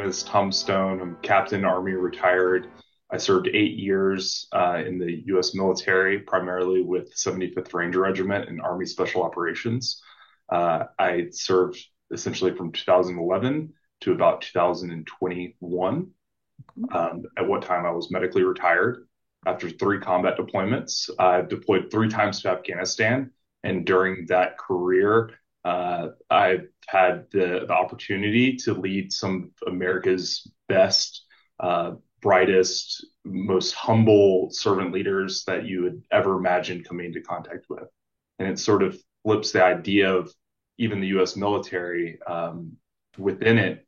is Tom Stone. I'm Captain Army retired. I served 8 years in the U.S. military, primarily with 75th Ranger Regiment in Army Special Operations. I served essentially from 2011 to about 2021, at what time I was medically retired after 3 combat deployments. I deployed 3 times to Afghanistan, and during that career, I've had the opportunity to lead some of America's best, brightest, most humble servant leaders that you would ever imagine coming into contact with. And it sort of flips the idea of even the U.S. military. Within it,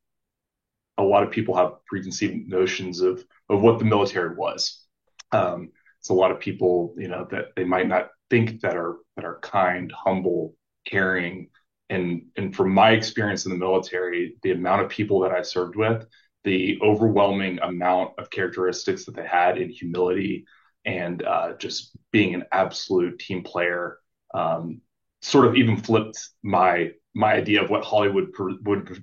a lot of people have preconceived notions of what the military was. It's a lot of people, that they might not think that are kind, humble, caring, and from my experience in the military, the amount of people that I served with, the overwhelming amount of characteristics that they had in humility and just being an absolute team player, sort of even flipped my idea of what Hollywood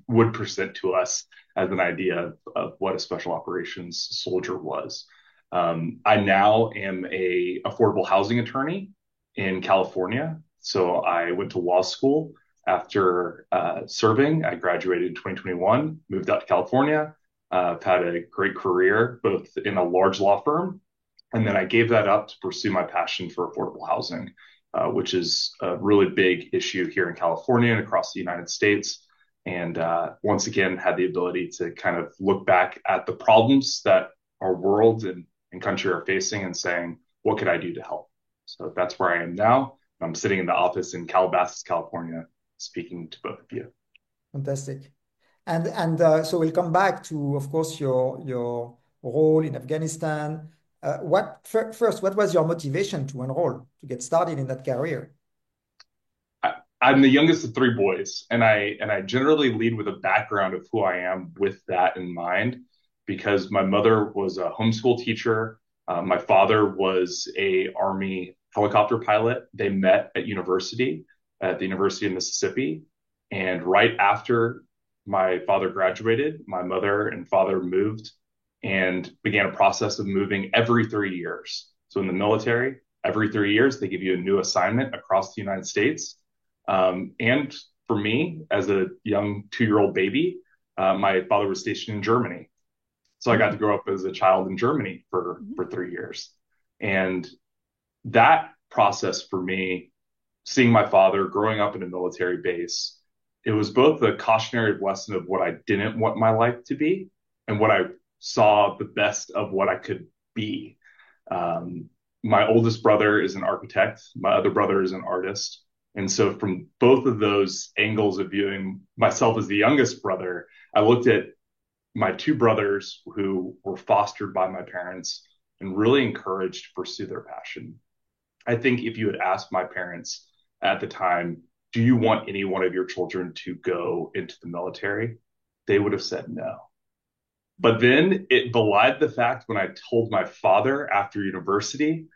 would present to us as an idea of what a special operations soldier was. I now am a affordable housing attorney in California. So I went to law school after serving. I graduated in 2021, moved out to California. I've had a great career both in a large law firm, and then I gave that up to pursue my passion for affordable housing, which is a really big issue here in California and across the United States. And once again, had the ability to kind of look back at the problems that our world and country are facing and saying, what could I do to help? So that's where I am now. I'm sitting in the office in Calabasas, California, speaking to both of you. Fantastic. And so we'll come back to, of course, your role in Afghanistan. First, what was your motivation to enroll, to get started in that career? I'm the youngest of 3 boys, and I generally lead with a background of who I am with that in mind, because my mother was a homeschool teacher. My father was a Army helicopter pilot. They met at the University of Mississippi, and right after my father graduated, my mother and father moved and began a process of moving every 3 years. So in the military, every 3 years, they give you a new assignment across the United States. And for me, as a young 2-year-old baby, my father was stationed in Germany. So I got to grow up as a child in Germany for 3 years. And that process for me, seeing my father growing up in a military base, it was both a cautionary lesson of what I didn't want my life to be and what I saw the best of what I could be. My oldest brother is an architect. My other brother is an artist. And so from both of those angles of viewing myself as the youngest brother, I looked at my 2 brothers who were fostered by my parents and really encouraged to pursue their passion. I think if you had asked my parents at the time, do you want any one of your children to go into the military? They would have said no. But then it belied the fact when I told my father after university,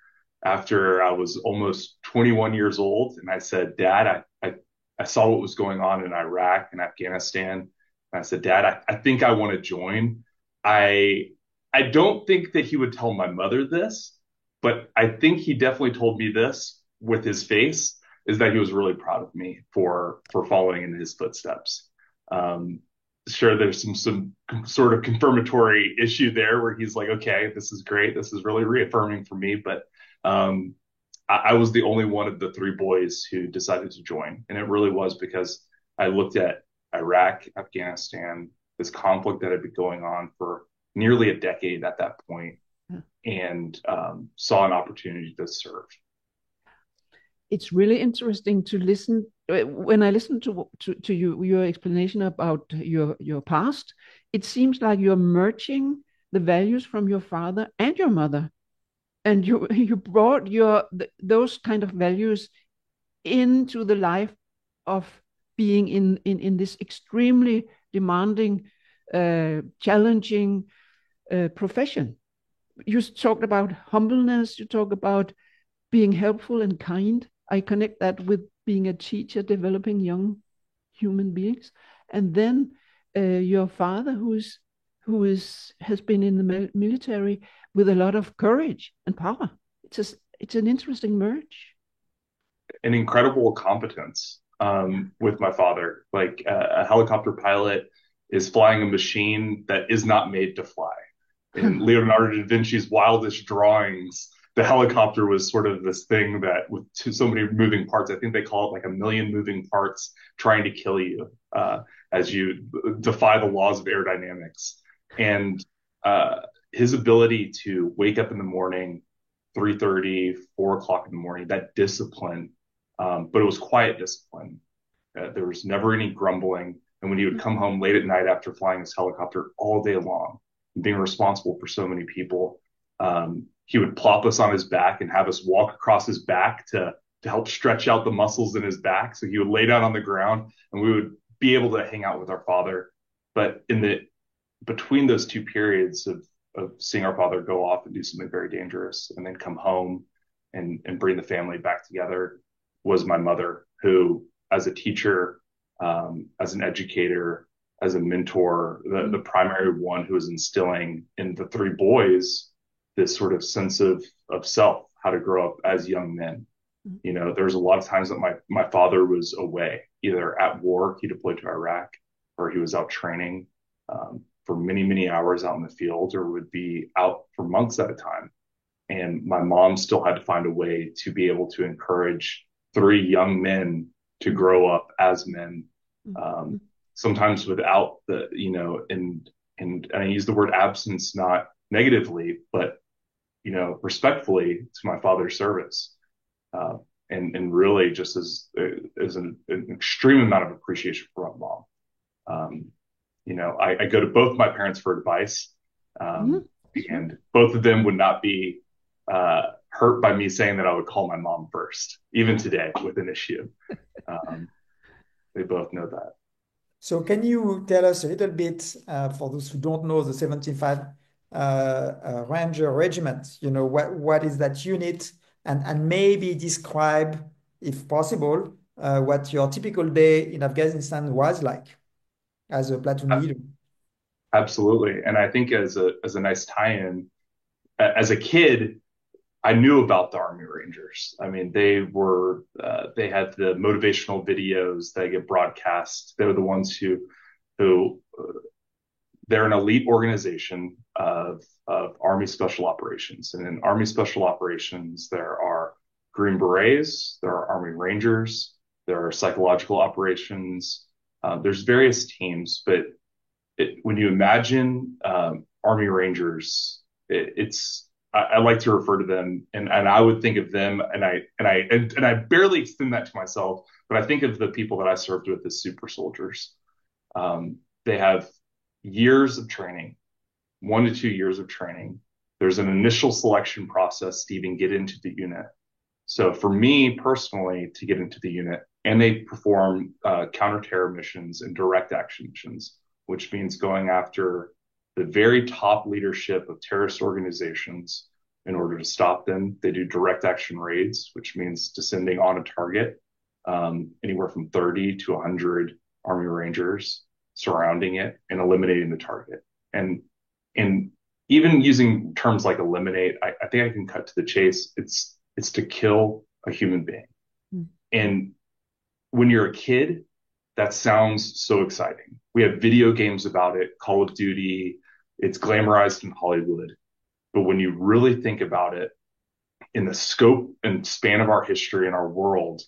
after I was almost 21 years old, and I said, Dad, I saw what was going on in Iraq and Afghanistan. And I said, Dad, I think I want to join. I I don't think that he would tell my mother this, but I think he definitely told me this with his face, is that he was really proud of me for following in his footsteps. Um, sure, there's some sort of confirmatory issue there where he's like, okay, this is great, this is really reaffirming for me, but um, I was the only one of the 3 boys who decided to join, and it really was because I looked at Iraq, Afghanistan, this conflict that had been going on for nearly a decade at that point, and saw an opportunity to serve. It's really interesting to listen when I listen to your explanation about your past. It seems like you're merging the values from your father and your mother, and you brought those kind of values into the life of being in this extremely demanding, challenging profession. You talked about humbleness. You talk about being helpful and kind. I connect that with being a teacher, developing young human beings. And then your father, who's who has been in the military with a lot of courage and power. It's an interesting merge. An incredible competence with my father. Like a helicopter pilot is flying a machine that is not made to fly. In Leonardo da Vinci's wildest drawings, the helicopter was sort of this thing that with so many moving parts, I think they call it like a million moving parts trying to kill you as you defy the laws of aerodynamics. And his ability to wake up in the morning, 3:30, 4 o'clock in the morning, that discipline, but it was quiet discipline. There was never any grumbling. And when he would come home late at night after flying his helicopter all day long, being responsible for so many people, he would plop us on his back and have us walk across his back to help stretch out the muscles in his back. So he would lay down on the ground and we would be able to hang out with our father. But between those two periods of seeing our father go off and do something very dangerous and then come home and bring the family back together was my mother, who, as a teacher, as an educator, as a mentor, the primary one who was instilling in the three boys this sort of sense of self, how to grow up as young men. You know, there was a lot of times that my father was away, either at war, he deployed to Iraq, or he was out training for many, many hours out in the field, or would be out for months at a time. And my mom still had to find a way to be able to encourage three young men to grow up as men. Sometimes without the, you know, and I use the word absence not negatively, but, you know, respectfully to my father's service. And really just as an extreme amount of appreciation for my mom. You know, I go to both my parents for advice, and both of them would not be hurt by me saying that I would call my mom first, even today with an issue. They both know that. So can you tell us a little bit, for those who don't know, the 75 Ranger Regiment, you know, what is that unit, and maybe describe, if possible, what your typical day in Afghanistan was like as a platoon leader? Absolutely. And I think as a nice tie-in, as a kid, I knew about the Army Rangers. I mean, they had the motivational videos that get broadcast. They were the ones who they're an elite organization of Army Special Operations. And in Army Special Operations, there are Green Berets, there are Army Rangers, there are psychological operations. There's various teams, but when you imagine Army Rangers, I like to refer to them, and I would think of them, and I barely extend that to myself, but I think of the people that I served with as super soldiers. They have years of training, 1 to 2 years of training. There's an initial selection process to even get into the unit. So for me personally, to get into the unit, and they perform counter-terror missions and direct action missions, which means going after the very top leadership of terrorist organizations in order to stop them. They do direct action raids, which means descending on a target, anywhere from 30 to 100 Army Rangers surrounding it and eliminating the target. And even using terms like eliminate, I think I can cut to the chase. It's to kill a human being. And when you're a kid, that sounds so exciting. We have video games about it, Call of Duty, it's glamorized in Hollywood. But when you really think about it, in the scope and span of our history and our world,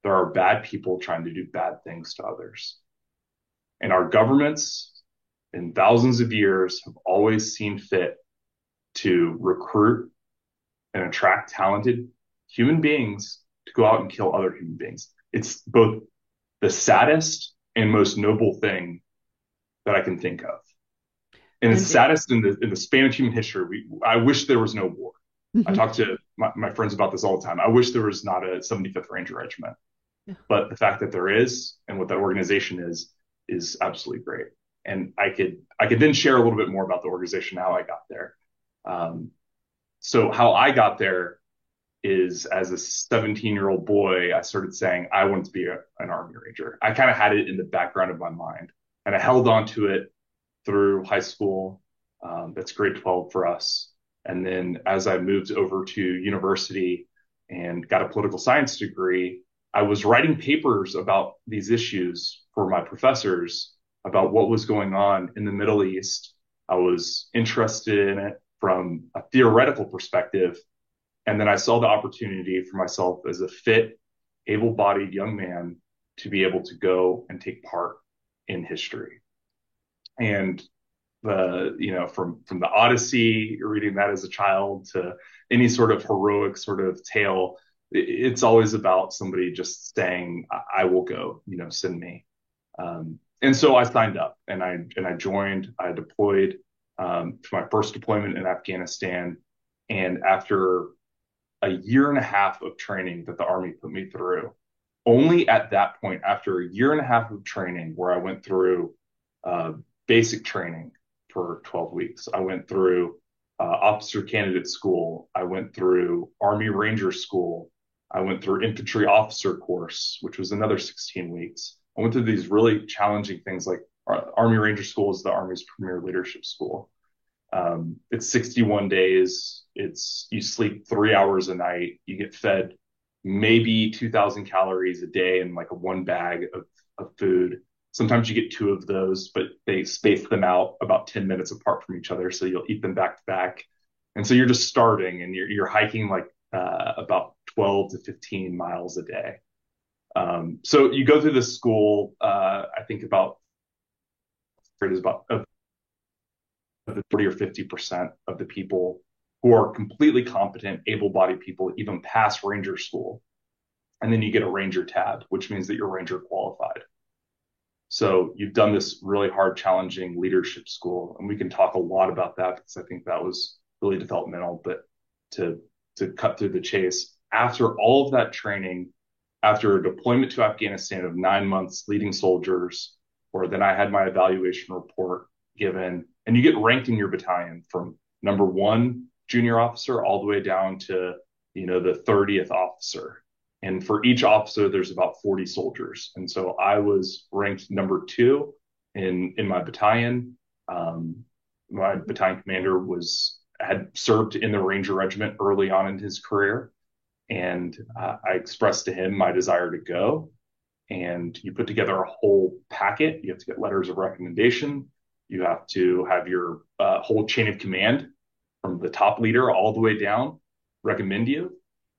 there are bad people trying to do bad things to others. And our governments in thousands of years have always seen fit to recruit and attract talented human beings to go out and kill other human beings. It's both the saddest and most noble thing that I can think of. And it's saddest in the span of human history. I wish there was no war. I talk to my friends about this all the time. I wish there was not a 75th Ranger Regiment. But the fact that there is, and what that organization is absolutely great. And I could then share a little bit more about the organization, how I got there. So how I got there is, as a 17-year-old boy, I started saying I wanted to be an Army Ranger. I kind of had it in the background of my mind, and I held on to it through high school, That's grade 12 for us. And then as I moved over to university and got a political science degree, I was writing papers about these issues for my professors about what was going on in the Middle East. I was interested in it from a theoretical perspective. And then I saw the opportunity for myself as a fit, able bodied young man to be able to go and take part in history. And from the Odyssey, reading that as a child, to any sort of heroic sort of tale, it's always about somebody just saying, I will go, send me. And so I signed up and I joined. I deployed to my first deployment in Afghanistan. And after a year and a half of training that the Army put me through, only at that point, after a year and a half of training where I went through basic training for 12 weeks, I went through officer candidate school, I went through Army Ranger school, I went through infantry officer course, which was another 16 weeks. I went through these really challenging things like Army Ranger school is the Army's premier leadership school. It's 61 days. You sleep 3 hours a night. You get fed maybe 2,000 calories a day and like one bag of food. Sometimes you get two of those, but they space them out about 10 minutes apart from each other. So you'll eat them back to back. And so you're just starving and you're hiking like about 12 to 15 miles a day. So you go through this school, I think about 40 or 50% of the people who are completely competent, able-bodied people even pass Ranger school. And then you get a Ranger tab, which means that you're Ranger qualified. So you've done this really hard, challenging leadership school. And we can talk a lot about that because I think that was really developmental. But to cut through the chase, after all of that training, after a deployment to Afghanistan of 9 months leading soldiers, or then I had my evaluation report given, and you get ranked in your battalion from number 1 junior officer all the way down to, the 30th officer. And for each officer, there's about 40 soldiers. And so I was ranked number 2 in my battalion. My battalion commander had served in the Ranger Regiment early on in his career. And I expressed to him my desire to go. And you put together a whole packet. You have to get letters of recommendation. You have to have your whole chain of command from the top leader all the way down recommend you.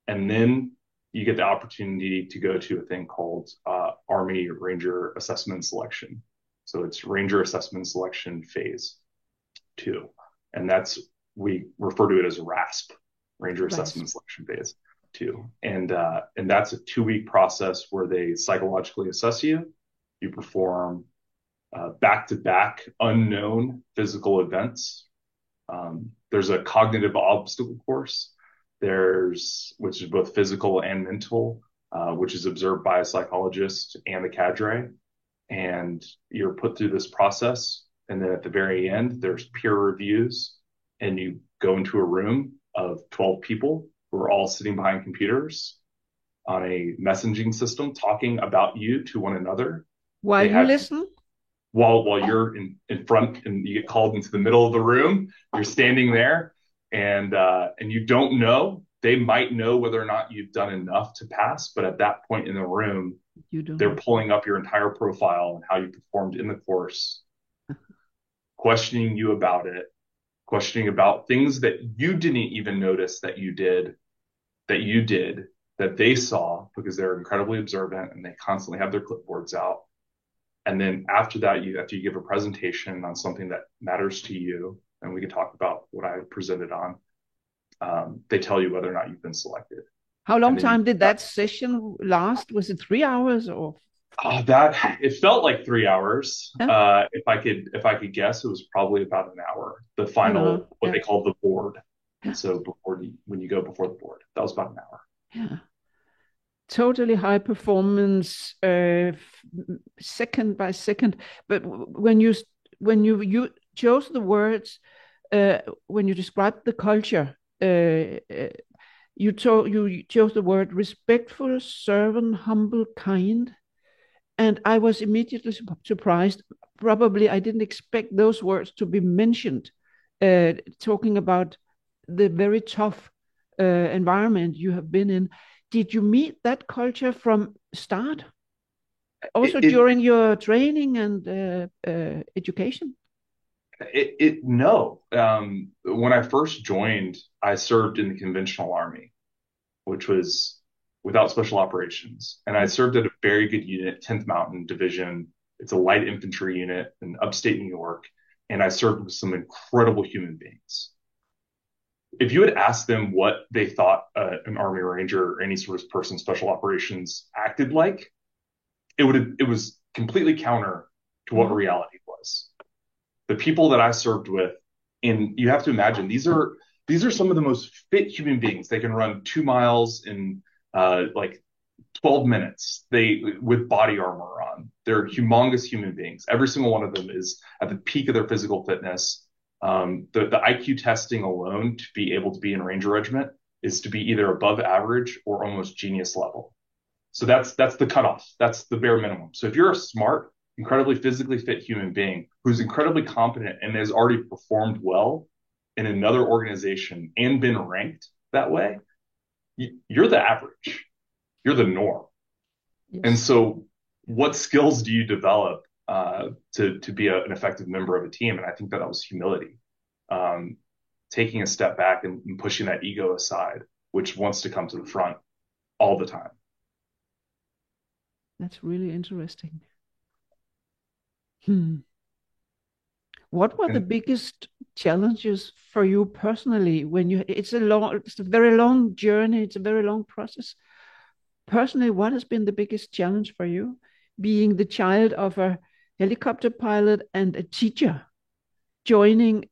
And then you get the opportunity to go to a thing called Army Ranger Assessment Selection. So it's Ranger Assessment Selection Phase 2. And we refer to it as RASP, Ranger Assessment Selection Phase 2. And that's a 2-week process where they psychologically assess you. You perform back-to-back unknown physical events. There's a cognitive obstacle course, which is both physical and mental, which is observed by a psychologist and a cadre. And you're put through this process. And then at the very end, there's peer reviews. And you go into a room of 12 people who are all sitting behind computers on a messaging system talking about you to one another. While you listen? While you're in front and you get called into the middle of the room, you're standing there and you don't know. They might know whether or not you've done enough to pass, but at that point in the room, they're pulling up your entire profile and how you performed in the course, questioning you about it, questioning about things that you didn't even notice that you did, that they saw because they're incredibly observant and they constantly have their clipboards out. And then after that, after you give a presentation on something that matters to you, and we can talk about what I presented on, they tell you whether or not you've been selected. How long time did that session last? Was it 3 hours or? It felt like 3 hours. Yeah. If I could guess, it was probably about an hour. The final, what they call the board. And so when you go before the board, that was about an hour. Yeah. Totally high performance, second by second. But when you chose the words, when you described the culture, you chose the word respectful, servant, humble, kind. And I was immediately surprised. Probably I didn't expect those words to be mentioned talking about the very tough environment you have been in. Did you meet that culture from start? Also during your training and education? No. When I first joined, I served in the conventional army, which was without special operations. And I served at a very good unit, 10th Mountain Division. It's a light infantry unit in upstate New York. And I served with some incredible human beings. If you had asked them what they thought an Army Ranger or any sort of person special operations acted like, it was completely counter to what reality was. The people that I served with, and you have to imagine these are some of the most fit human beings. They can run 2 miles in like 12 minutes. With body armor on. They're humongous human beings. Every single one of them is at the peak of their physical fitness. The IQ testing alone to be able to be in Ranger Regiment is to be either above average or almost genius level. So that's the cutoff. That's the bare minimum. So if you're a smart, incredibly physically fit human being who's incredibly competent and has already performed well in another organization and been ranked that way, you're the average. You're the norm. Yes. And so what skills do you develop to be an effective member of a team? And I think that was humility, taking a step back and pushing that ego aside, which wants to come to the front all the time. That's really interesting. What were the biggest challenges for you personally when it's a very long journey, it's a very long process. Personally, what has been the biggest challenge for you, being the child of a helicopter pilot and a teacher, joining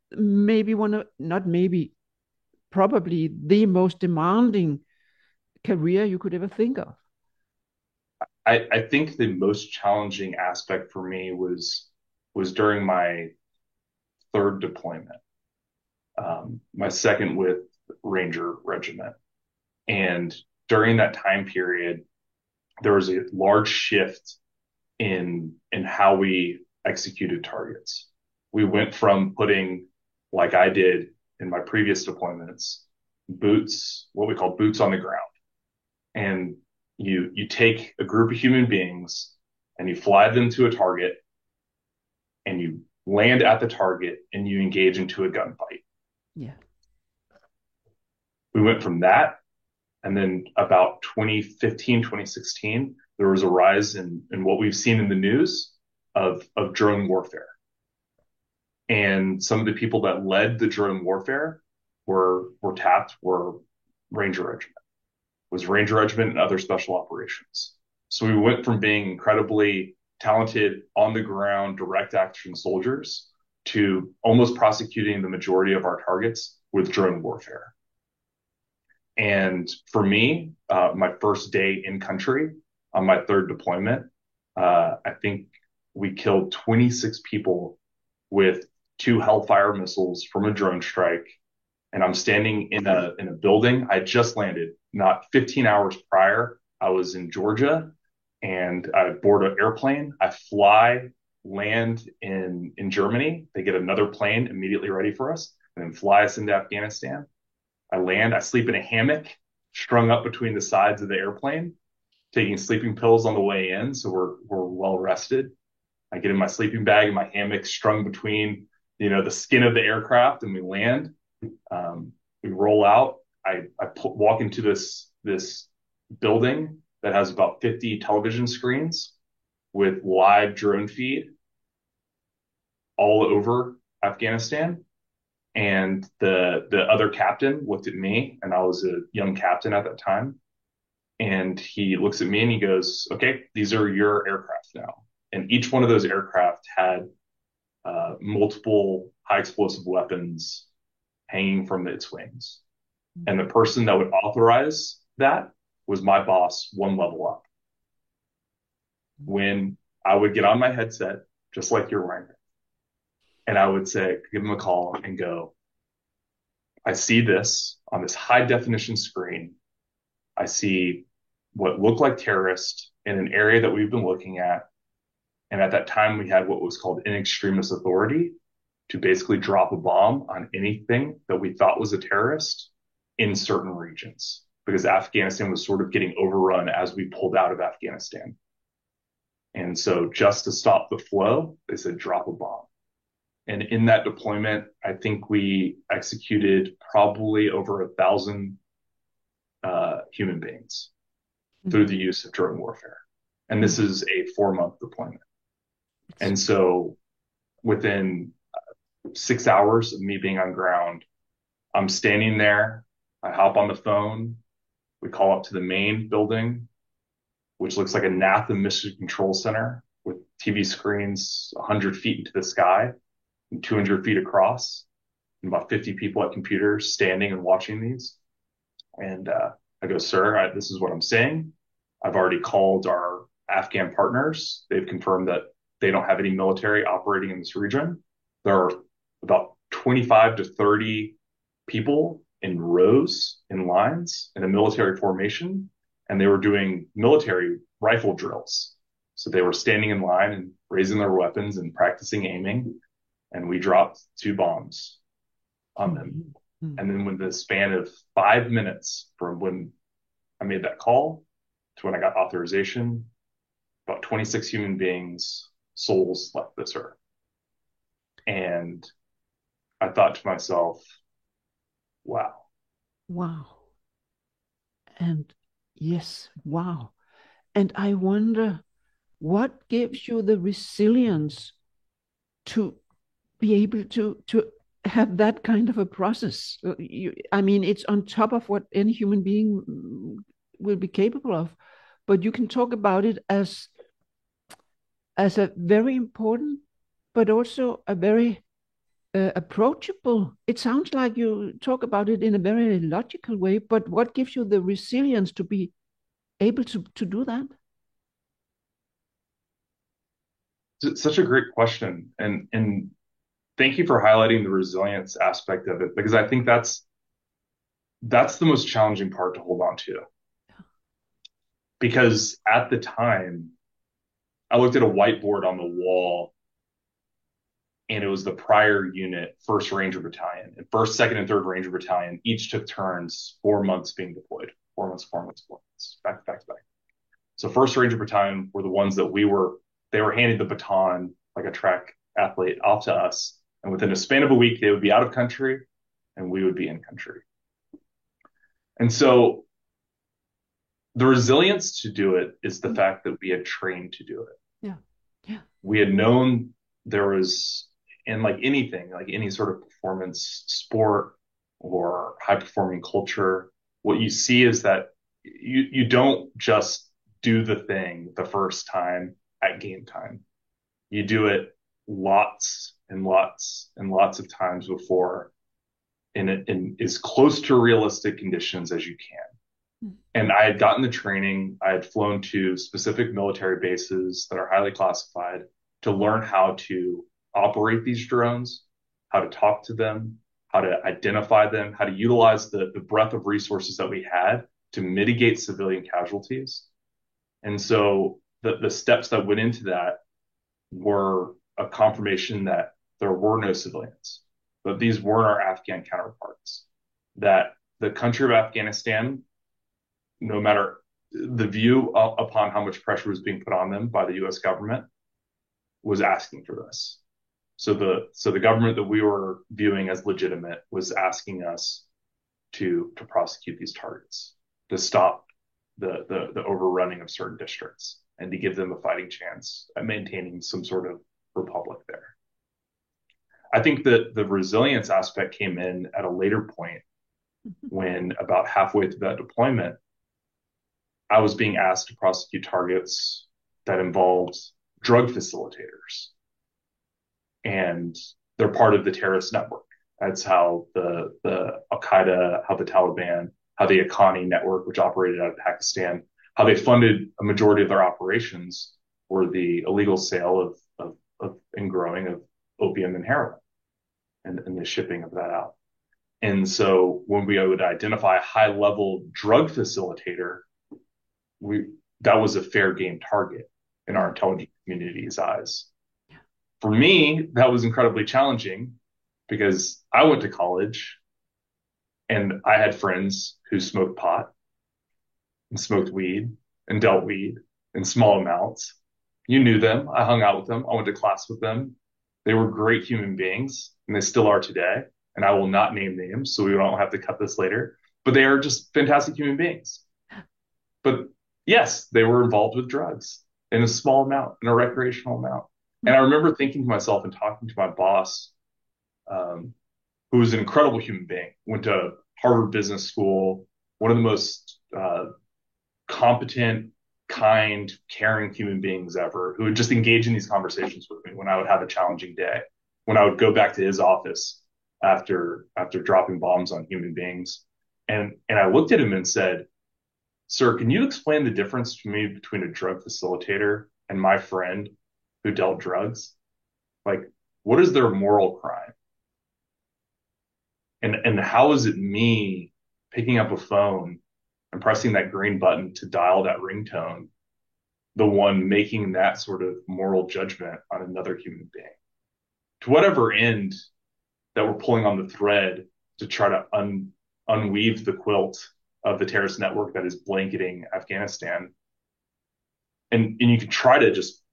probably the most demanding career you could ever think of? I think the most challenging aspect for me was during my third deployment, my second with Ranger Regiment. And during that time period, there was a large shift in how we executed targets. We went from putting, like I did in my previous deployments, what we call boots on the ground. And you take a group of human beings and you fly them to a target and you land at the target and you engage into a gunfight. Yeah. We went from that. And then about 2015, 2016, there was a rise in what we've seen in the news of drone warfare. And some of the people that led the drone warfare were Ranger Regiment. Was Ranger Regiment and other special operations. So we went from being incredibly talented on the ground direct action soldiers to almost prosecuting the majority of our targets with drone warfare. And for me, my first day in country on my third deployment, I think we killed 26 people with 2 Hellfire missiles from a drone strike. And I'm standing in a building. I just landed. Not 15 hours prior, I was in Georgia and I board an airplane. I land in Germany. They get another plane immediately ready for us and then fly us into Afghanistan. I land, I sleep in a hammock strung up between the sides of the airplane, taking sleeping pills on the way in. So we're well rested. I get in my sleeping bag and my hammock strung between, the skin of the aircraft, and we land. We roll out. I walk into this building that has about 50 television screens with live drone feed all over Afghanistan. And the other captain looked at me, and I was a young captain at that time. And he looks at me and he goes, "Okay, these are your aircraft now." And each one of those aircraft had multiple high explosive weapons hanging from its wings. And the person that would authorize that was my boss, one level up. When I would get on my headset, just like you're wearing it, and I would give him a call and go, "I see this on this high definition screen. I see what looked like terrorists in an area that we've been looking at. And at that time, we had what was called in extremis authority to basically drop a bomb on anything that we thought was a terrorist in certain regions, because Afghanistan was sort of getting overrun as we pulled out of Afghanistan. And so just to stop the flow, they said, drop a bomb. And in that deployment, I think we executed probably over 1,000 human beings through the use of drone warfare. And this is a 4-month deployment. And so within 6 hours of me being on ground, I'm standing there. I hop on the phone. We call up to the main building, which looks like a NASA Mission Control Center with TV screens 100 feet into the sky and 200 feet across, and about 50 people at computers standing and watching these. And I go, sir, this is what I'm saying. I've already called our Afghan partners. They've confirmed that they don't have any military operating in this region. There are about 25 to 30 people in rows, in lines, in a military formation, and they were doing military rifle drills. So they were standing in line and raising their weapons and practicing aiming, and we dropped 2 bombs on them. And then within the span of 5 minutes from when I made that call to when I got authorization, about 26 human beings, souls left this earth. And I thought to myself, wow. Wow. And yes, wow. And I wonder, what gives you the resilience to be able to have that kind of a process? I mean, it's on top of what any human being will be capable of, but you can talk about it as a very important, but also a very approachable. It sounds like you talk about it in a very logical way, but what gives you the resilience to be able to do that? It's such a great question. And thank you for highlighting the resilience aspect of it, because I think that's the most challenging part to hold on to. Because at the time, I looked at a whiteboard on the wall, and it was the prior unit, 1st Ranger Battalion. And 1st, 2nd, and 3rd Ranger Battalion each took turns, 4 months being deployed. 4 months, 4 months, 4 months, back to back to back. So 1st Ranger Battalion were the ones that they were handing the baton like a track athlete off to us. And within a span of a week, they would be out of country and we would be in country. And so the resilience to do it is the fact that we had trained to do it. Yeah. Yeah. We had known there was, in like anything, like any sort of performance sport or high performing culture, what you see is that you don't just do the thing the first time at game time. You do it lots and lots and lots of times before in as close to realistic conditions as you can. And I had gotten the training. I had flown to specific military bases that are highly classified to learn how to operate these drones, how to talk to them, how to identify them, how to utilize the breadth of resources that we had to mitigate civilian casualties. And so the steps that went into that were a confirmation that there were no civilians, but these weren't our Afghan counterparts, that the country of Afghanistan, no matter the view upon how much pressure was being put on them by the U.S. government, was asking for this. So the government that we were viewing as legitimate was asking us to prosecute these targets, to stop the overrunning of certain districts, and to give them a fighting chance at maintaining some sort of republic there. I think that the resilience aspect came in at a later point when, about halfway through that deployment, I was being asked to prosecute targets that involved drug facilitators. And they're part of the terrorist network. That's how the Al-Qaeda, how the Taliban, how the Haqqani network, which operated out of Pakistan, how they funded a majority of their operations were the illegal sale of and growing of opium and heroin and the shipping of that out. And so when we would identify a high level drug facilitator, that was a fair game target in our intelligence community's eyes. For me, that was incredibly challenging because I went to college and I had friends who smoked pot and smoked weed and dealt weed in small amounts. You knew them. I hung out with them. I went to class with them. They were great human beings, and they still are today. And I will not name names, so we don't have to cut this later. But they are just fantastic human beings. But yes, they were involved with drugs in a small amount, in a recreational amount. And I remember thinking to myself and talking to my boss, who was an incredible human being, went to Harvard Business School, one of the most competent, kind, caring human beings ever, who would just engage in these conversations with me when I would have a challenging day, when I would go back to his office after dropping bombs on human beings. And I looked at him and said, "Sir, can you explain the difference to me between a drug facilitator and my friend who dealt drugs? Like, what is their moral crime? And how is it me picking up a phone and pressing that green button to dial that ringtone, the one making that sort of moral judgment on another human being? To whatever end that we're pulling on the thread to try to unweave the quilt of the terrorist network that is blanketing Afghanistan. And you can try to just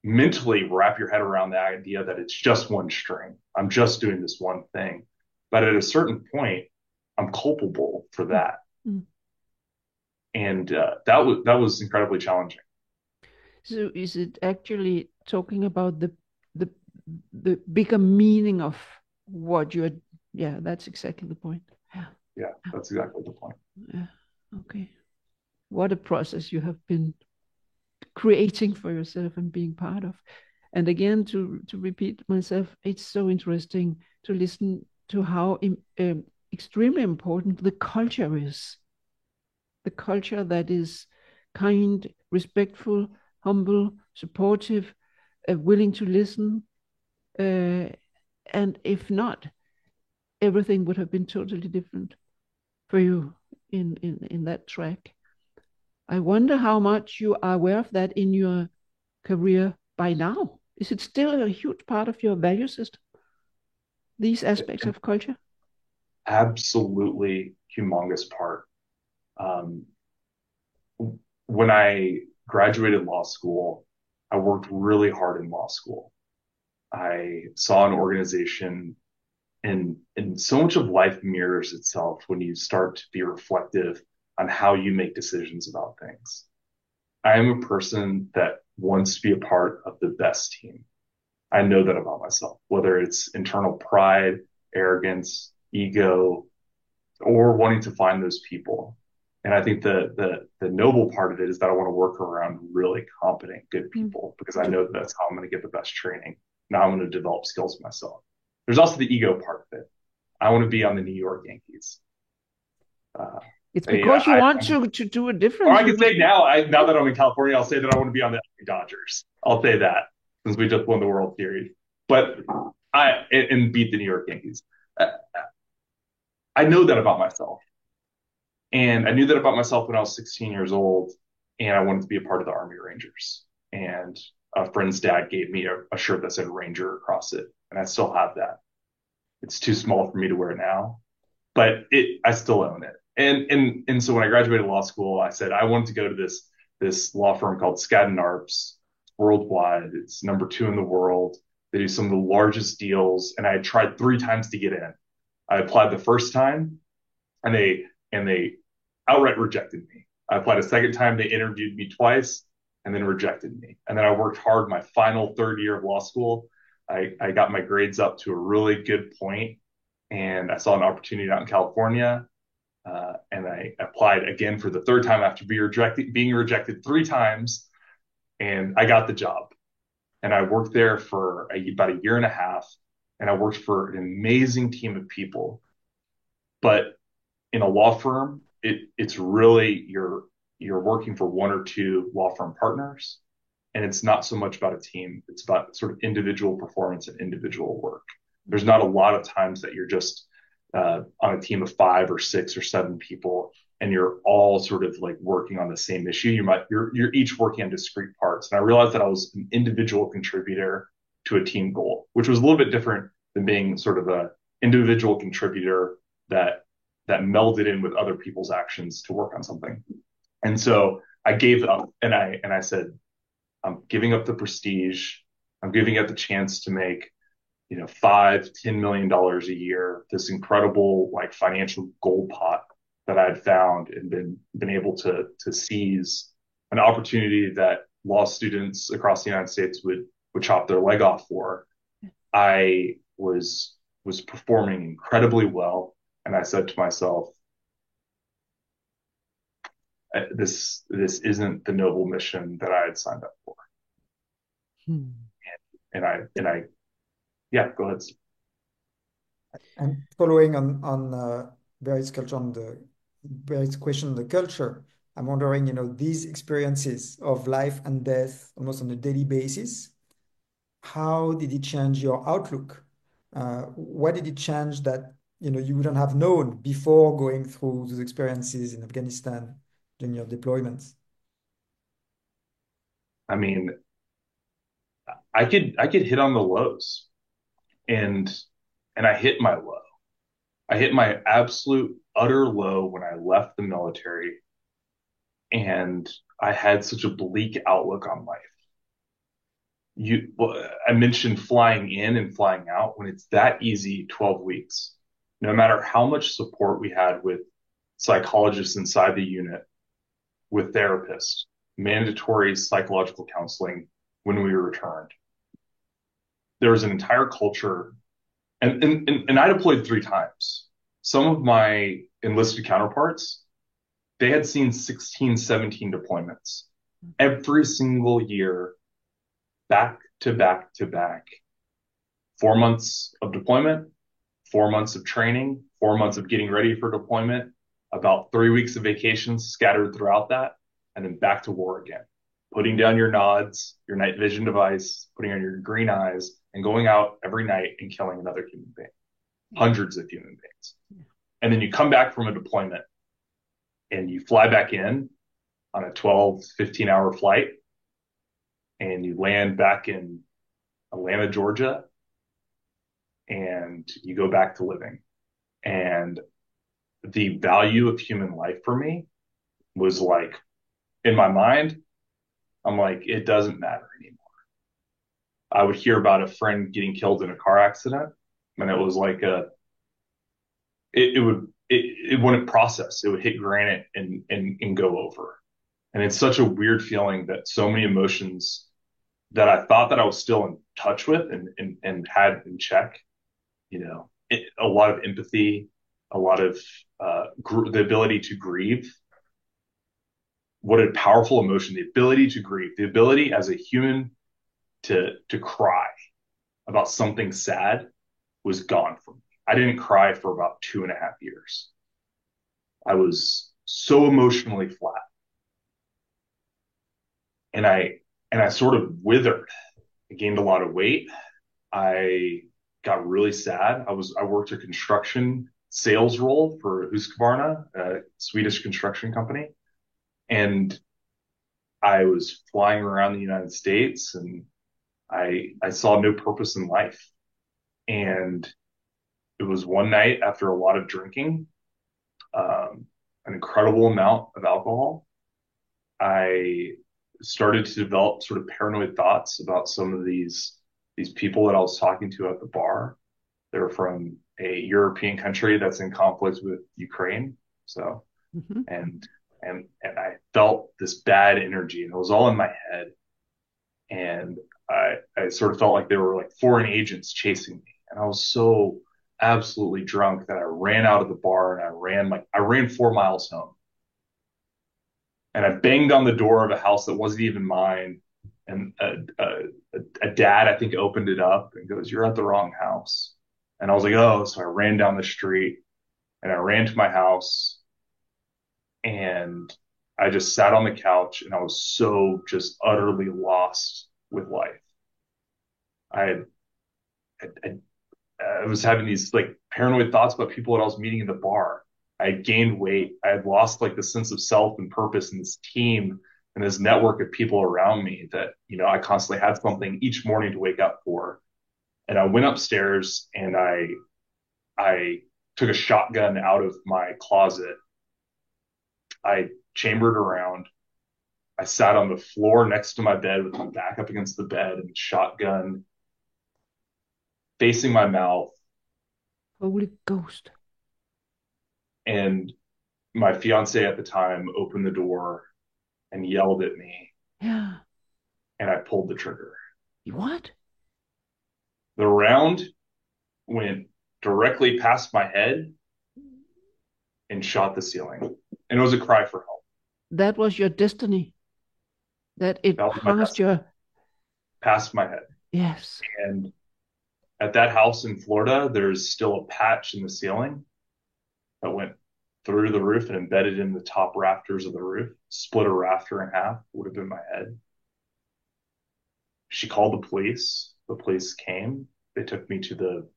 mentally wrap your head around the idea that it's just one string. I'm just doing this one thing. But at a certain point, I'm culpable for that. Mm. And that was incredibly challenging. So is it actually talking about the bigger meaning of what you're, yeah, that's exactly the point. Yeah, that's exactly the point. Yeah. Okay. What a process you have been creating for yourself and being part of. And again, to repeat myself, it's so interesting to listen to how extremely important the culture is. The culture that is kind, respectful, humble, supportive, willing to listen. And if not, everything would have been totally different for you in that track. I wonder how much you are aware of that in your career by now. Is it still a huge part of your value system, these aspects of culture? Absolutely humongous part. When I graduated law school, I worked really hard in law school. I saw an organization, and so much of life mirrors itself when you start to be reflective on how you make decisions about things. I am a person that wants to be a part of the best team. I know that about myself, whether it's internal pride, arrogance, ego, or wanting to find those people. And I think the noble part of it is that I want to work around really competent, good people, because I know that's how I'm going to get the best training. Now I'm going to develop skills myself. There's also the ego part of it. I want to be on the New York Yankees. It's because you want to do a difference. Or I can say now that I'm in California, I'll say that I want to be on the Dodgers. I'll say that since we just won the World Series. But and beat the New York Yankees. I know that about myself. And I knew that about myself when I was 16 years old, and I wanted to be a part of the Army Rangers. And a friend's dad gave me a shirt that said Ranger across it, and I still have that. It's too small for me to wear now, but I still own it. And so when I graduated law school, I said I wanted to go to this law firm called Skadden Arps worldwide. It's number 2 in the world. They do some of the largest deals, and I had tried 3 times to get in. I applied the first time, and they outright rejected me. I applied a second time. They interviewed me twice and then rejected me. And then I worked hard my final 3rd year of law school. I got my grades up to a really good point, and I saw an opportunity out in California. And I applied again for the 3rd time after being rejected 3 times, and I got the job. And I worked there for about a year and a half, and I worked for an amazing team of people. But in a law firm, it's really you're working for 1 or 2 law firm partners, and it's not so much about a team. It's about sort of individual performance and individual work. There's not a lot of times that you're just on a team of 5 or 6 or 7 people, and you're all sort of like working on the same issue. You're each working on discrete parts. And I realized that I was an individual contributor to a team goal, which was a little bit different than being sort of a individual contributor that melded in with other people's actions to work on something. And so I gave up, and I said, I'm giving up the prestige. I'm giving up the chance to make, $5-10 million a year, this incredible like financial gold pot that I had found and been able to seize an opportunity that law students across the United States would chop their leg off for. I was performing incredibly well, and I said to myself, this isn't the noble mission that I had signed up for. Hmm. And I yeah, go ahead. And following on various culture on the various question on the culture, I'm wondering, these experiences of life and death almost on a daily basis, how did it change your outlook? What did it change that you wouldn't have known before going through those experiences in Afghanistan during your deployments? I mean, I could hit on the lows, and I hit my low. I hit my absolute utter low when I left the military, and I had such a bleak outlook on life. I mentioned flying in and flying out. When it's that easy, 12 weeks, no matter how much support we had with psychologists inside the unit, with therapists, mandatory psychological counseling when we returned, there was an entire culture. And I deployed 3 times. Some of my enlisted counterparts, they had seen 16, 17 deployments every single year, back to back to back. 4 months of deployment, 4 months of training, 4 months of getting ready for deployment, about 3 weeks of vacations scattered throughout that, and then back to war again. Putting down your nods, your night vision device, putting on your green eyes, and going out every night and killing another human being. Hundreds of human beings. And then you come back from a deployment and you fly back in on a 12, 15-hour flight, and you land back in Atlanta, Georgia, and you go back to living. And the value of human life for me was like, in my mind, I'm like, it doesn't matter anymore. I would hear about a friend getting killed in a car accident, and it was like it wouldn't process. It would hit granite and go over. And it's such a weird feeling that so many emotions that I thought that I was still in touch with and had in check, a lot of empathy, a lot of the ability to grieve. What a powerful emotion, the ability to grieve, the ability as a human to cry about something sad was gone from me. I didn't cry for about 2.5 years. I was so emotionally flat. And I sort of withered. I gained a lot of weight. I got really sad. I worked a construction sales role for Husqvarna, a Swedish construction company. And I was flying around the United States, and I saw no purpose in life. And it was one night after a lot of drinking, an incredible amount of alcohol. I started to develop sort of paranoid thoughts about some of these people that I was talking to at the bar. They're from a European country that's in conflict with Ukraine. So, Mm-hmm. and I felt this bad energy, and it was all in my head. And I sort of felt like there were like foreign agents chasing me. And I was so absolutely drunk that I ran out of the bar, and I ran 4 miles home. And I banged on the door of a house that wasn't even mine. And a dad, I think, opened it up and goes, "You're at the wrong house." And I was like, "Oh." So I ran down the street, and I ran to my house, and I just sat on the couch, and I was so just utterly lost with life. I I, I was having these like paranoid thoughts about people that I was meeting in the bar. I had gained weight. I had lost like the sense of self and purpose in this team and this network of people around me that, I constantly had something each morning to wake up for. And I went upstairs and I took a shotgun out of my closet. I chambered around. I sat on the floor next to my bed with my back up against the bed and the shotgun facing my mouth. Holy Ghost. And my fiance at the time opened the door and yelled at me, Yeah. and I pulled the trigger. What? The round went directly past my head and shot the ceiling. And it was a cry for help. That was your destiny. That it That was my passed destiny, your, past my head. yes. And at that house in Florida, there's still a patch in the ceiling that went through the roof and embedded in the top rafters of the roof, split a rafter in half, would have been my head. She called the police. The police came. They took me to the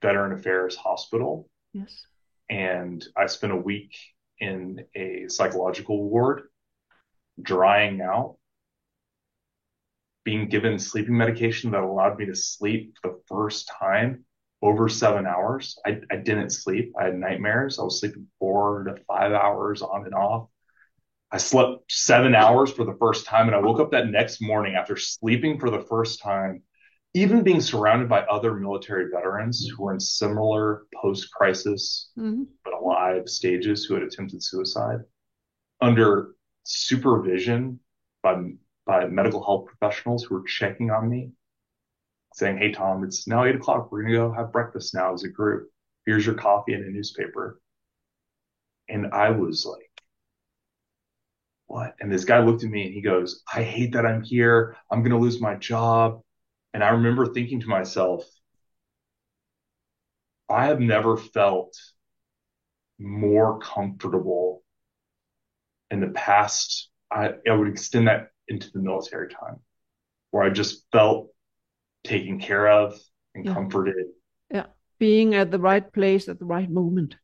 Veteran Affairs Hospital, Yes. and I spent a week in a psychological ward, drying out, being given sleeping medication that allowed me to sleep for the first time over 7 hours. I didn't sleep. I had nightmares. I was sleeping 4 to 5 hours on and off. I slept 7 hours for the first time, and I woke up that next morning after sleeping for the first time, even being surrounded by other military veterans who were in similar post-crisis Mm-hmm. but alive stages who had attempted suicide, under supervision by medical health professionals who were checking on me, saying, "Hey, Tom, it's now 8 o'clock. We're going to go have breakfast now as a group. Here's your coffee and a newspaper." And I was like, what? And this guy looked at me and he goes, "I hate that I'm here. I'm going to lose my job." And I remember thinking to myself, I have never felt more comfortable in the past. I would extend that into the military time, where I just felt taken care of and Yeah. comforted. Yeah. Being at the right place at the right moment.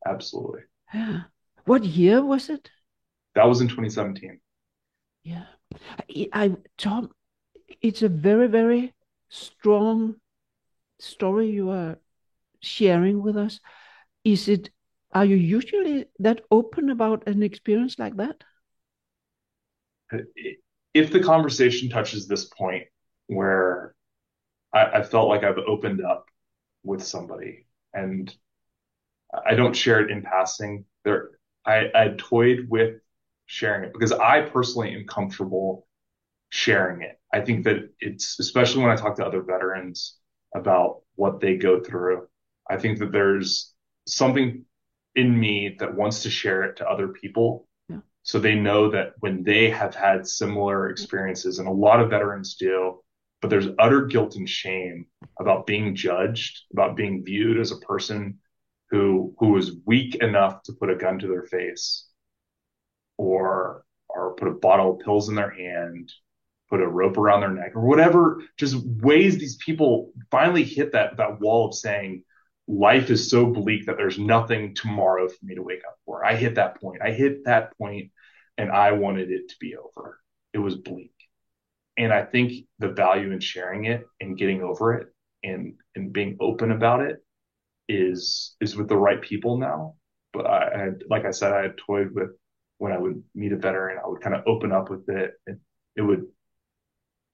Absolutely. Yeah. What year was it? That was in 2017. Yeah. Tom, it's a very, very strong story you are sharing with us. Are you usually that open about an experience like that? If the conversation touches this point where I felt like I've opened up with somebody and I don't share it in passing, I toyed with sharing it because I personally am comfortable sharing it. I think that it's, especially when I talk to other veterans about what they go through, I think that there's something in me that wants to share it to other people. Yeah. So they know that when they have had similar experiences, and a lot of veterans do, but there's utter guilt and shame about being judged, about being viewed as a person who was weak enough to put a gun to their face or put a bottle of pills in their hand, put a rope around their neck, or whatever, just ways these people finally hit that wall of saying, life is so bleak that there's nothing tomorrow for me to wake up for. I hit that point. And I wanted it to be over. It was bleak. And I think the value in sharing it and getting over it and being open about it is with the right people now. But like I said, I had toyed with when I would meet a veteran, I would kind of open up with it. And it would,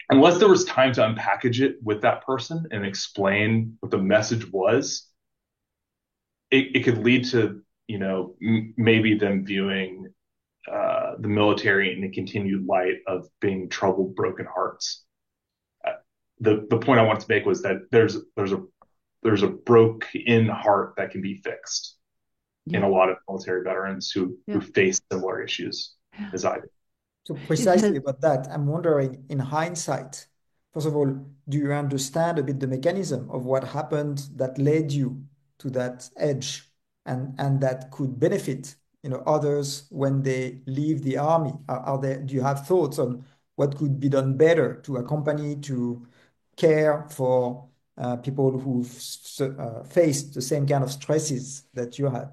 unless there was time to unpackage it with that person and explain what the message was, it could lead to, maybe them viewing the military in a continued light of being troubled, broken hearts. The point I wanted to make was that there's a broken heart that can be fixed in a lot of military veterans who face similar issues as I did. So precisely about that, I'm wondering, in hindsight, first of all, do you understand a bit the mechanism of what happened that led you to that edge and that could benefit, others when they leave the army? Do you have thoughts on what could be done better to accompany, to care for people who've faced the same kind of stresses that you had?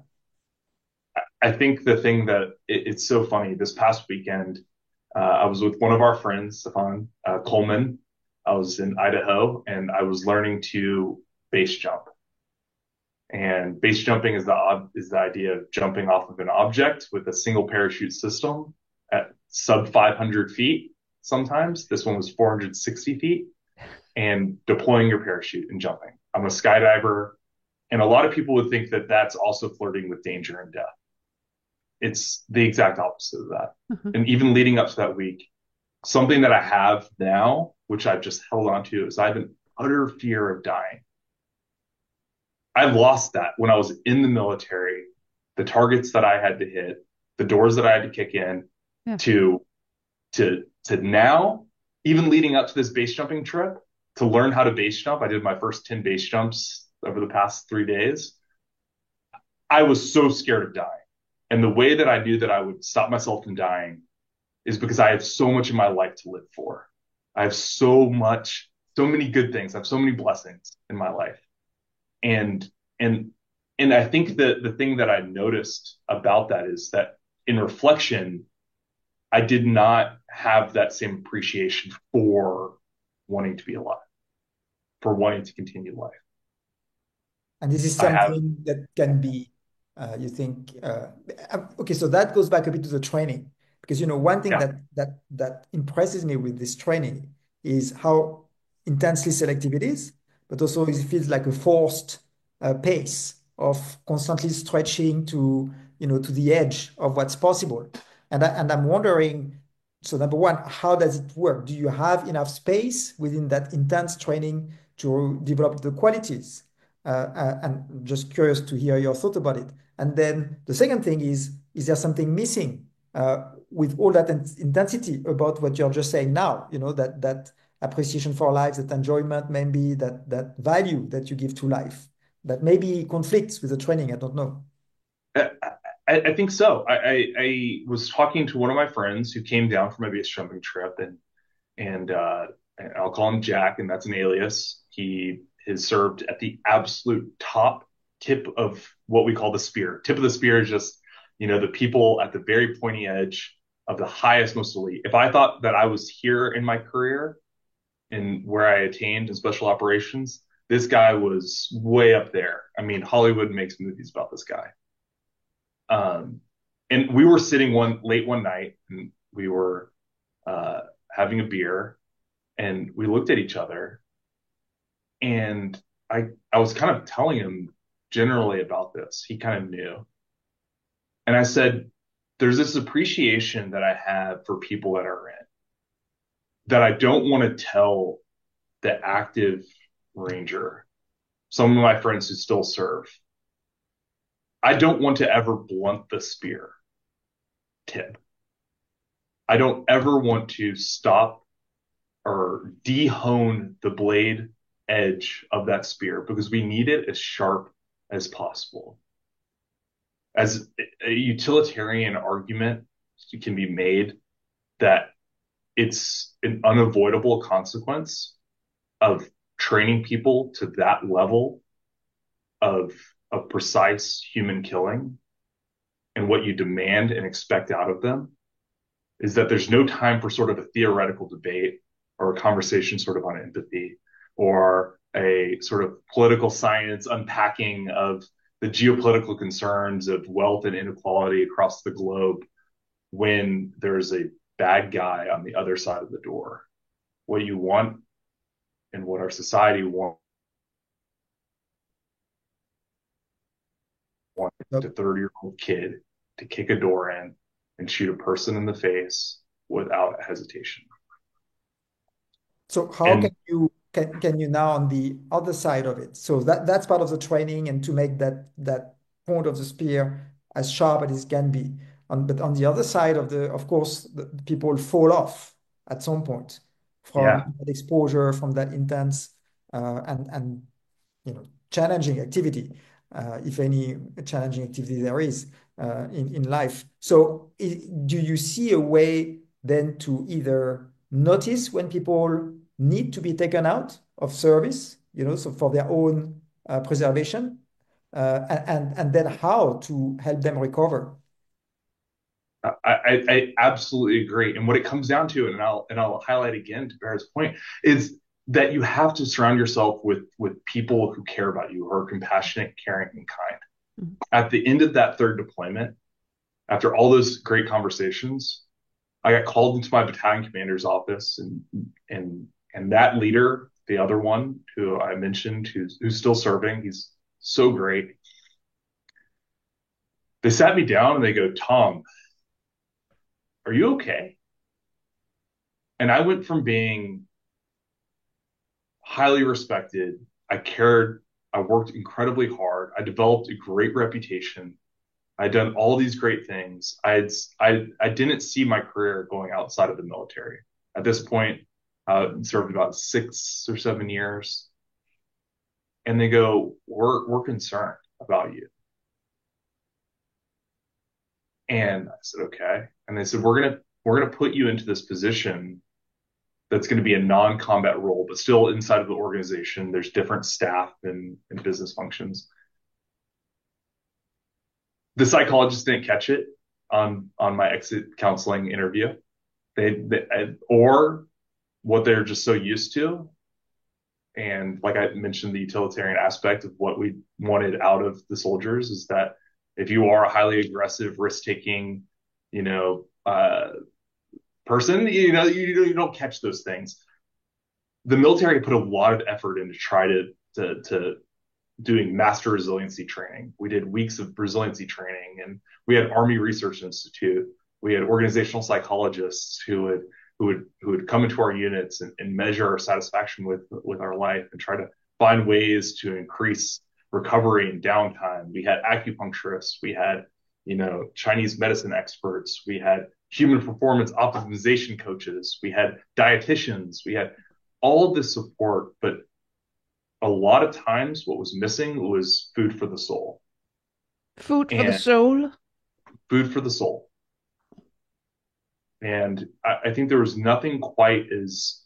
I think the thing that it's so funny, this past weekend, I was with one of our friends, Stefan Coleman, I was in Idaho and I was learning to base jump. And base jumping is the idea of jumping off of an object with a single parachute system at sub 500 feet. Sometimes this one was 460 feet, and deploying your parachute and jumping. I'm a skydiver, and a lot of people would think that that's also flirting with danger and death. It's the exact opposite of that. And even leading up to that week, something that I have now, which I've just held on to, is I have an utter fear of dying. I lost that when I was in the military, the targets that I had to hit, the doors that I had to kick in, Yeah. to now, even leading up to this base jumping trip, to learn how to base jump. I did my first 10 base jumps over the past 3 days. I was so scared of dying. And the way that I knew that I would stop myself from dying is because I have so much in my life to live for. I have so many good things. I have so many blessings in my life. And and and I think that the thing that I noticed about that is that in reflection, I did not have that same appreciation for wanting to be alive, for wanting to continue life. And this is I have, something that can be, you think, okay, so that goes back a bit to the training, because one thing yeah, that impresses me with this training is how intensely selective it is, but also it feels like a forced pace of constantly stretching to the edge of what's possible. And I'm wondering, so number one, how does it work? Do you have enough space within that intense training to develop the qualities? And just curious to hear your thought about it. And then the second thing is there something missing with all that intensity about what you're just saying now? That appreciation for life, that enjoyment, maybe that value that you give to life, that maybe conflicts with the training. I don't know. I, I think so. I was talking to one of my friends who came down from a base jumping trip, and I'll call him Jack, and that's an alias. He has served at the absolute top tip of what we call the spear. Tip of the spear is just, the people at the very pointy edge of the highest, most elite. If I thought that I was here in my career and where I attained in special operations, this guy was way up there. I mean, Hollywood makes movies about this guy. Um, and we were sitting late one night, and we were having a beer, and we looked at each other, and I was kind of telling him generally about this. He kind of knew. And I said, there's this appreciation that I have for people that are in that I don't want to tell the active ranger, some of my friends who still serve. I don't want to ever blunt the spear tip. I don't ever want to stop or dehone the blade edge of that spear because we need it as sharp as possible. As a utilitarian argument can be made that it's an unavoidable consequence of training people to that level of precise human killing, and what you demand and expect out of them is that there's no time for sort of a theoretical debate or a conversation sort of on empathy or a sort of political science unpacking of the geopolitical concerns of wealth and inequality across the globe when there's a bad guy on the other side of the door. What you want and what our society wants a 30-year-old kid to kick a door in and shoot a person in the face without hesitation. So how And can you now on the other side of it? So that's part of the training and to make that point of the spear as sharp as it can be. But on the other side of course, the people fall off at some point yeah, from that exposure, from that intense and challenging activity, if any challenging activity there is in life. So do you see a way then to either notice when people need to be taken out of service, so for their own preservation, and then how to help them recover? I absolutely agree. And what it comes down to, and I'll highlight again to Barrett's point, is that you have to surround yourself with people who care about you, who are compassionate, caring, and kind. Mm. At the end of that third deployment, after all those great conversations, I got called into my battalion commander's office, and that leader, the other one who I mentioned, who's still serving, he's so great. They sat me down and they go, Tom, are you okay? And I went from being highly respected, I cared, I worked incredibly hard, I developed a great reputation, I'd done all these great things. I didn't see my career going outside of the military. At this point, served about 6 or 7 years, and they go, "We're concerned about you." And I said, "Okay." And they said, "We're gonna put you into this position that's going to be a non-combat role, but still inside of the organization. There's different staff and business functions." The psychologist didn't catch it on my exit counseling interview. Or what they're just so used to. And like I mentioned, the utilitarian aspect of what we wanted out of the soldiers is that if you are a highly aggressive, risk-taking, you know, person, you don't catch those things. The military put a lot of effort into try to doing master resiliency training. We did weeks of resiliency training, and we had Army Research Institute. We had organizational psychologists who would come into our units and measure our satisfaction with our life and try to find ways to increase recovery and downtime. We had acupuncturists. We had, Chinese medicine experts. We had human performance optimization coaches. We had dietitians. We had all of this support, but a lot of times what was missing was food for the soul. Food for the And soul. food for the soul. And I think there was nothing quite as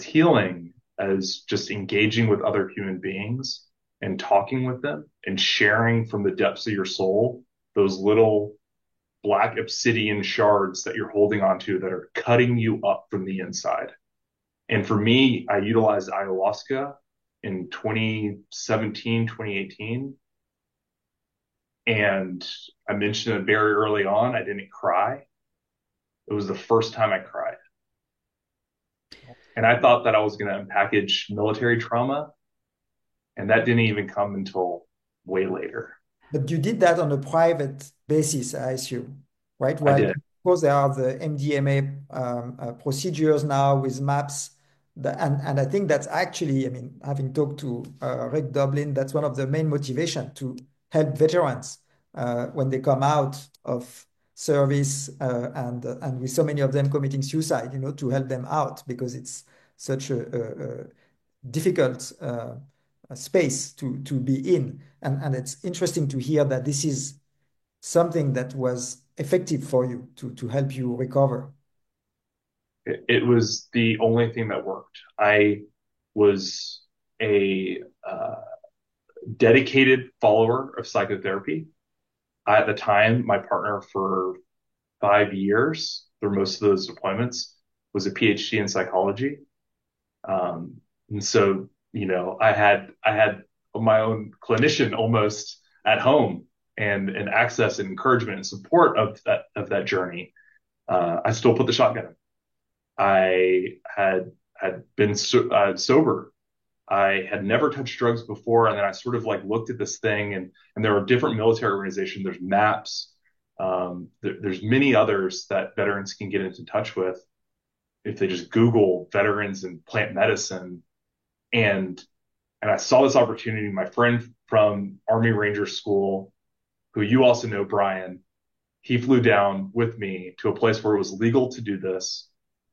healing as just engaging with other human beings and talking with them and sharing from the depths of your soul those little black obsidian shards that you're holding onto that are cutting you up from the inside. And for me, I utilized ayahuasca in 2017, 2018. And I mentioned it very early on, I didn't cry. It was the first time I cried. And I thought that I was going to unpackage military trauma, and that didn't even come until way later. But you did that on a private basis, I assume, right? I Well, did. of course, there are the MDMA procedures now with MAPS. And I think that's actually, I mean, having talked to Rick Dublin, that's one of the main motivation to help veterans when they come out of service and with so many of them committing suicide, to help them out because it's such a difficult space to be in. And it's interesting to hear that this is something that was effective for you to help you recover. It was the only thing that worked. I was a dedicated follower of psychotherapy. At the time, my partner for 5 years, through most of those deployments, was a PhD in psychology. And so, I had my own clinician almost at home and access and encouragement and support of that journey. I still put the shotgun in. I had been sober. I had never touched drugs before, and then I sort of like looked at this thing, and there are different military organizations. There's MAPS. There's many others that veterans can get into touch with if they just Google veterans and plant medicine. And I saw this opportunity. My friend from Army Ranger School, who you also know, Brian, he flew down with me to a place where it was legal to do this.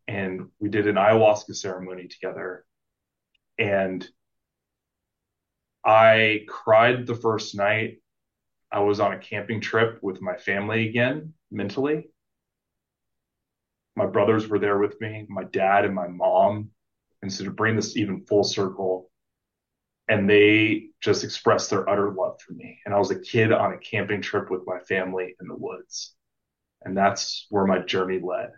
And we did an ayahuasca ceremony together. And I cried the first night. I was on a camping trip with my family again, mentally. My brothers were there with me, my dad and my mom. And so to bring this even full circle, and they just expressed their utter love for me. And I was a kid on a camping trip with my family in the woods. And that's where my journey led.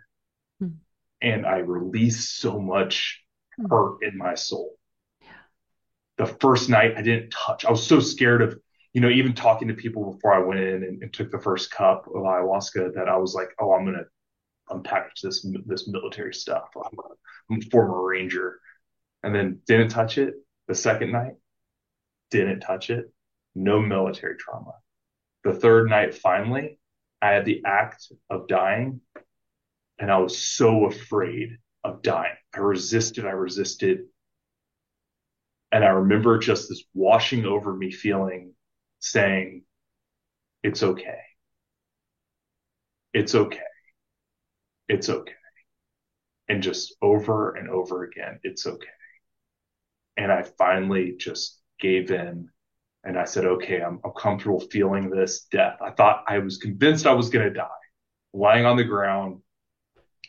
Mm. And I released so much hurt in my soul. The first night I didn't touch. I was so scared of, even talking to people before I went in and took the first cup of ayahuasca that I was like, oh, I'm going to unpackage this military stuff. I'm a former Ranger. And then didn't touch it. The second night, didn't touch it. No military trauma. The third night, finally, I had the act of dying, and I was so afraid of dying. I resisted. And I remember just this washing over me feeling saying, it's okay. It's okay. It's okay. And just over and over again, it's okay. And I finally just gave in, and I said, okay, I'm comfortable feeling this death. I was convinced I was going to die, lying on the ground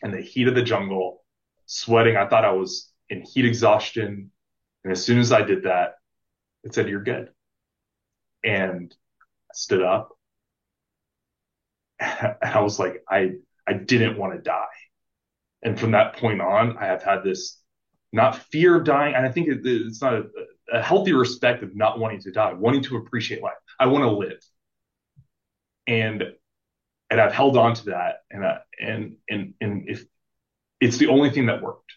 in the heat of the jungle, sweating. I thought I was in heat exhaustion. And as soon as I did that, it said, you're good. And I stood up and I was like, I didn't want to die. And from that point on, I have had this not fear of dying. And I think it's not a healthy respect of not wanting to die, wanting to appreciate life. I want to live. And I've held on to that. And if it's the only thing that worked.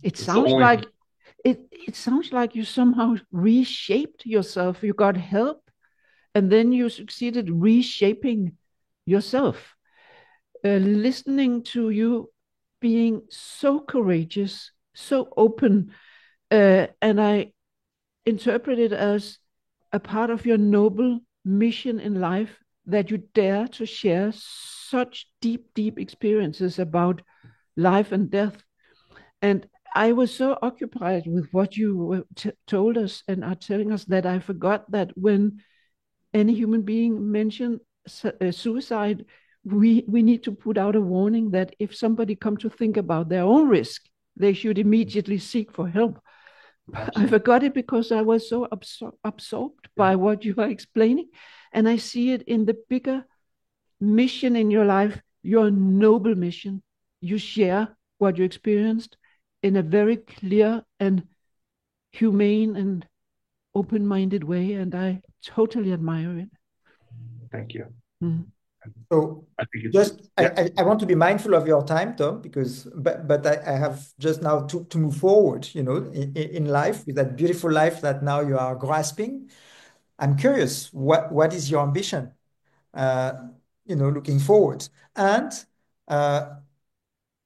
It sounds like it sounds like you somehow reshaped yourself. You got help, and then you succeeded reshaping yourself. Listening to you being so courageous, so open, and I interpret it as a part of your noble mission in life that you dare to share such deep, deep experiences about life and death. And I was so occupied with what you told us and are telling us that I forgot that when any human being mentioned suicide, we need to put out a warning that if somebody come to think about their own risk, they should immediately seek for help. Absolutely. I forgot it because I was so absorbed by what you are explaining. And I see it in the bigger mission in your life, your noble mission. You share what you experienced in a very clear and humane and open-minded way. And I totally admire it. Thank you. Mm. So I want to be mindful of your time, Tom, because but I have just now to move forward, in life with that beautiful life that now you are grasping. I'm curious, what is your ambition, looking forward, and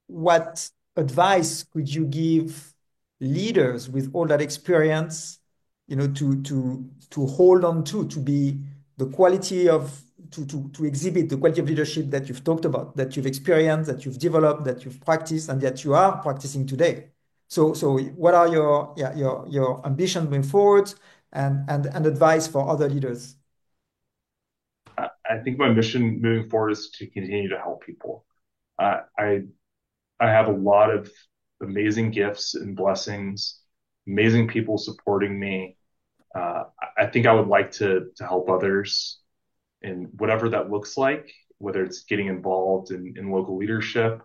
what advice could you give leaders with all that experience, to hold on to be the quality of to exhibit the quality of leadership that you've talked about, that you've experienced, that you've developed, that you've practiced, and that you are practicing today. So what are your ambitions moving forward and advice for other leaders? I think my mission moving forward is to continue to help people. I have a lot of amazing gifts and blessings, amazing people supporting me. I think I would like to help others in whatever that looks like, whether it's getting involved in local leadership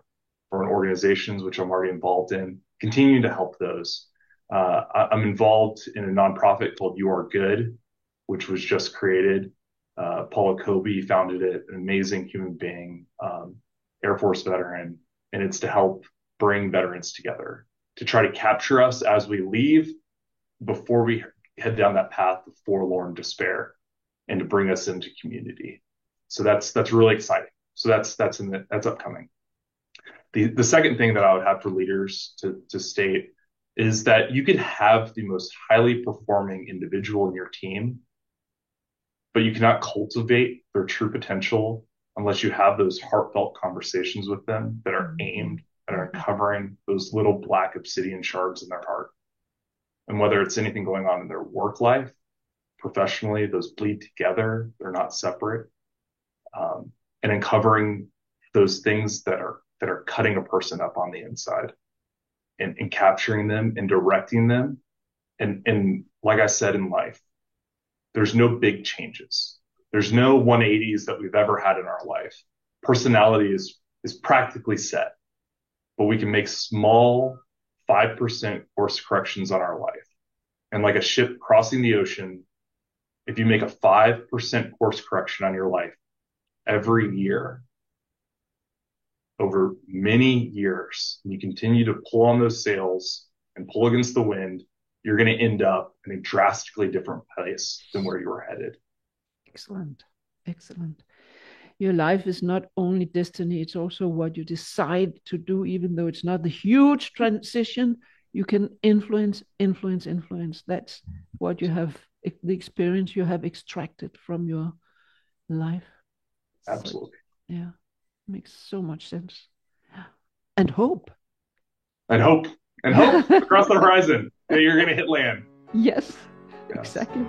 or in organizations, which I'm already involved in, continuing to help those. I'm involved in a nonprofit called You Are Good, which was just created. Paula Kobe founded it, an amazing human being, Air Force veteran, and it's to help bring veterans together, to try to capture us as we leave before we head down that path of forlorn despair, and to bring us into community. So that's really exciting. So that's upcoming. The second thing that I would have for leaders to state is that you could have the most highly performing individual in your team, but you cannot cultivate their true potential unless you have those heartfelt conversations with them that are aimed at uncovering those little black obsidian shards in their heart. And whether it's anything going on in their work life, professionally, those bleed together, they're not separate. And uncovering those things that are cutting a person up on the inside, and capturing them and directing them. And like I said, in life, there's no big changes. There's no 180s that we've ever had in our life. Personality is practically set, but we can make small 5% course corrections on our life. And like a ship crossing the ocean, if you make a 5% course correction on your life every year over many years, and you continue to pull on those sails and pull against the wind, you're going to end up in a drastically different place than where you were headed. Excellent. Excellent. Your life is not only destiny, it's also what you decide to do, even though it's not the huge transition. You can influence. That's what you have, the experience you have extracted from your life. Absolutely. So, yeah, makes so much sense. And hope. And hope across the horizon that you're going to hit land. Yes, Yes. exactly.